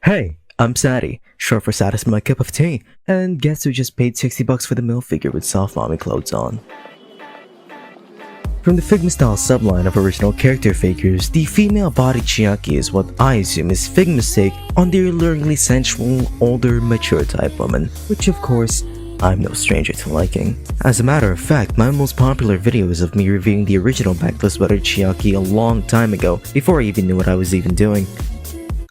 Hey, I'm Sadi, short for Sadist my cup of tea, and guess who just paid 60 bucks for the MILF figure with soft mommy clothes on? From the Figma Styles subline of original character figures, the female-bodied Chiaki is what I assume is Figma's take on the alluringly sensual, older, mature type woman, which of course, I'm no stranger to liking. As a matter of fact, my most popular video is of me reviewing the original backless sweater Chiaki a long time ago, before I even knew what I was even doing.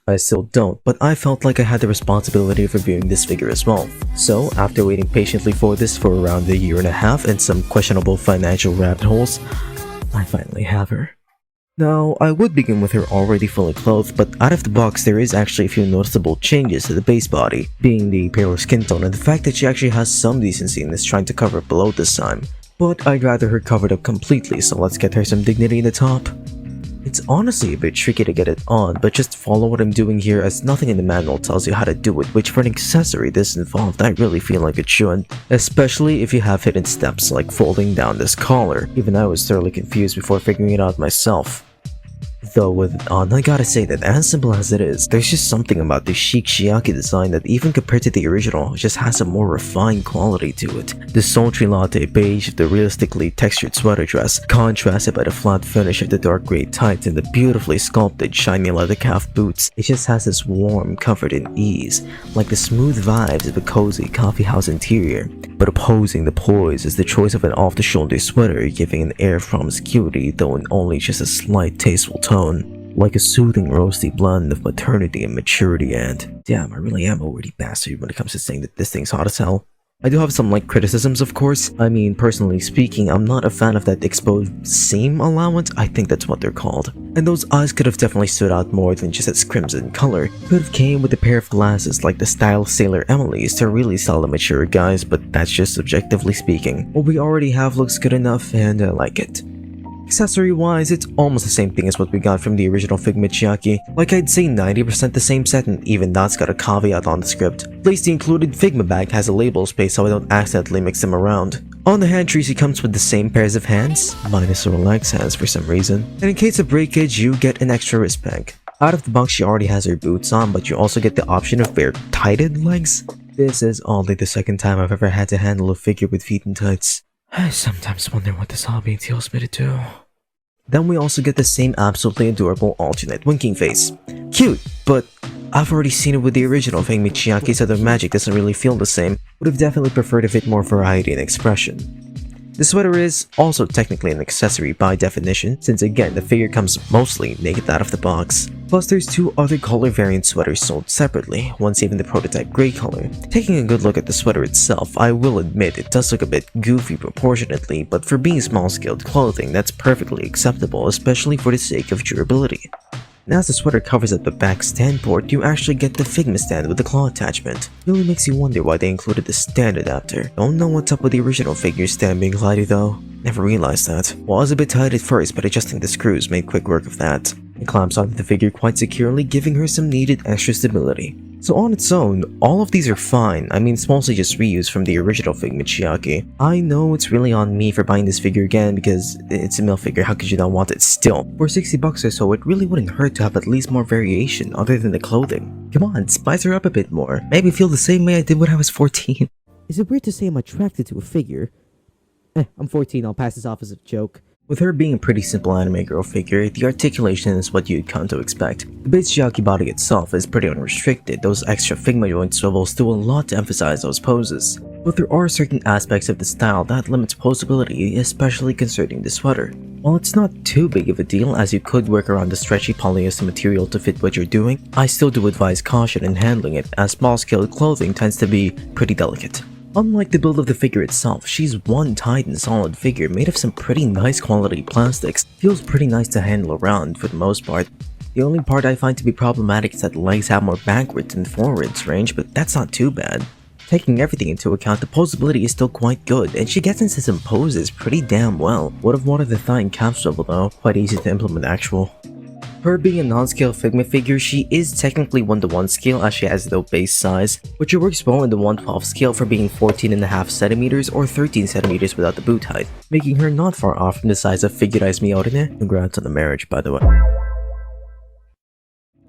I still don't, but I felt like I had the responsibility of reviewing this figure as well. So, after waiting patiently for this for around a year and a half and some questionable financial rabbit holes, I finally have her. Now, I would begin with her already fully clothed, but out of the box there is actually a few noticeable changes to the base body, being the paler skin tone and the fact that she actually has some decency in this trying to cover up below this time. But I'd rather her covered up completely, so let's get her some dignity in the top. It's honestly a bit tricky to get it on, but just follow what I'm doing here as nothing in the manual tells you how to do it, which for an accessory this involved I really feel like it should. Especially if you have hidden steps like folding down this collar. Even I was thoroughly confused before figuring it out myself. Though with it on, I gotta say that as simple as it is, there's just something about the chic Chiaki design that even compared to the original, just has a more refined quality to it. The sultry latte beige of the realistically textured sweater dress, contrasted by the flat finish of the dark gray tights and the beautifully sculpted shiny leather calf boots, it just has this warm comfort and ease, like the smooth vibes of a cozy coffee house interior. But opposing the poise is the choice of an off-the-shoulder sweater, giving an air of promiscuity though in only just a slight tasteful tone, like a soothing roasty blend of maternity and maturity. And damn, I really am a wordy bastard when it comes to saying that this thing's hot as hell. I do have some criticisms, of course. I mean, personally speaking, I'm not a fan of that exposed seam allowance, I think that's what they're called. And those eyes could have definitely stood out more than just its crimson color. Could have came with a pair of glasses like the style Sailor Emily's to really sell the mature guys, but that's just subjectively speaking. What we already have looks good enough and I like it. Accessory-wise, it's almost the same thing as what we got from the original Figma Chiaki. Like I'd say 90% the same set, and even that's got a caveat on the script. At least the included Figma bag has a label space so I don't accidentally mix them around. On the hand trees, it comes with the same pairs of hands, minus the relaxed hands for some reason. And in case of breakage, you get an extra wrist peg. Out of the box, she already has her boots on, but you also get the option of bare tighted legs. This is only the second time I've ever had to handle a figure with feet in tights. I sometimes wonder what this hobby entails me to do. Then we also get the same absolutely adorable alternate winking face. Cute, but I've already seen it with the original Figma Chiaki, so the magic doesn't really feel the same. Would have definitely preferred a bit more variety and expression. The sweater is also technically an accessory by definition, since again the figure comes mostly naked out of the box. Plus there's two other color variant sweaters sold separately, one's even the prototype gray color. Taking a good look at the sweater itself, I will admit it does look a bit goofy proportionately, but for being small-scaled clothing, that's perfectly acceptable, especially for the sake of durability. And as the sweater covers up the back stand port, you actually get the Figma stand with the claw attachment. Really makes you wonder why they included the stand adapter. Don't know what's up with the original figure stand being glidey though. Never realized that. Was a bit tight at first, but adjusting the screws made quick work of that. It clamps onto the figure quite securely, giving her some needed extra stability. So on its own, all of these are fine. I mean, it's mostly just reused from the original Figma Chiaki. I know it's really on me for buying this figure again because it's a MILF figure, how could you not want it still? For 60 bucks or so, it really wouldn't hurt to have at least more variation other than the clothing. Come on, spice her up a bit more. Maybe feel the same way I did when I was 14. Is it weird to say I'm attracted to a figure? I'm 14, I'll pass this off as a joke. With her being a pretty simple anime girl figure, the articulation is what you'd come to expect. The base Chiaki body itself is pretty unrestricted, those extra Figma joint swivels do a lot to emphasize those poses. But there are certain aspects of the style that limits posability, especially concerning the sweater. While it's not too big of a deal as you could work around the stretchy polyester material to fit what you're doing, I still do advise caution in handling it as small-scale clothing tends to be pretty delicate. Unlike the build of the figure itself, she's one tight and solid figure made of some pretty nice quality plastics. Feels pretty nice to handle around for the most part. The only part I find to be problematic is that the legs have more backwards than forwards range, but that's not too bad. Taking everything into account, the posability is still quite good, and she gets into some poses pretty damn well. Would have wanted the thigh and calf swivel though, quite easy to implement actual. Her being a non-scale Figma figure, she is technically 1:1 scale as she has no base size, but she works well in the 1/12 scale for being 14.5 centimeters or 13 centimeters without the boot height, making her not far off from the size of Figurei's Miorine. Congrats on the marriage, by the way.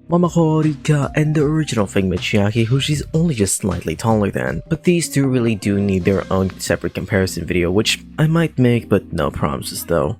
Rika, and the original Figma Chiaki, who she's only just slightly taller than. But these two really do need their own separate comparison video, which I might make, but no promises though.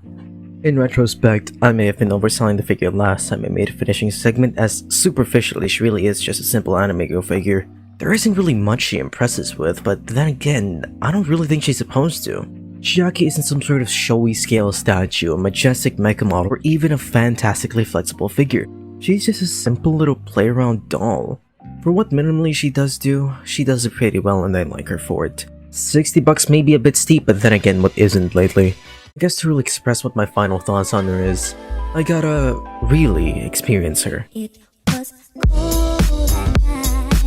In retrospect, I may have been overselling the figure last time I made a finishing segment, as superficially she really is just a simple anime girl figure. There isn't really much she impresses with, but then again, I don't really think she's supposed to. Chiaki isn't some sort of showy scale statue, a majestic mecha model, or even a fantastically flexible figure. She's just a simple little play-around doll. For what minimally she does it pretty well, and I like her for it. $60 may be a bit steep, but then again, what isn't lately? I guess to really express what my final thoughts on her is, I gotta really experience her. It was cold at night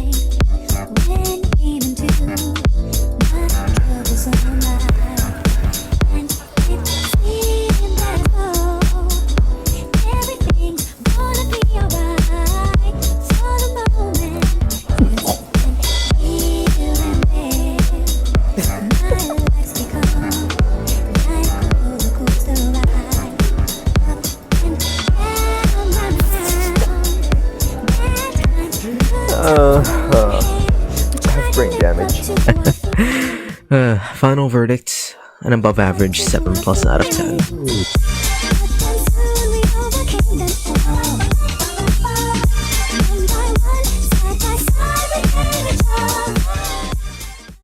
when you came into my troublesome life, and it seemed as though everything's gonna be alright. For the moment, it's been here and there. My life's become like a roller coaster ride, up and down, round I have brain damage. Final verdict, an above average 7+ out of 10.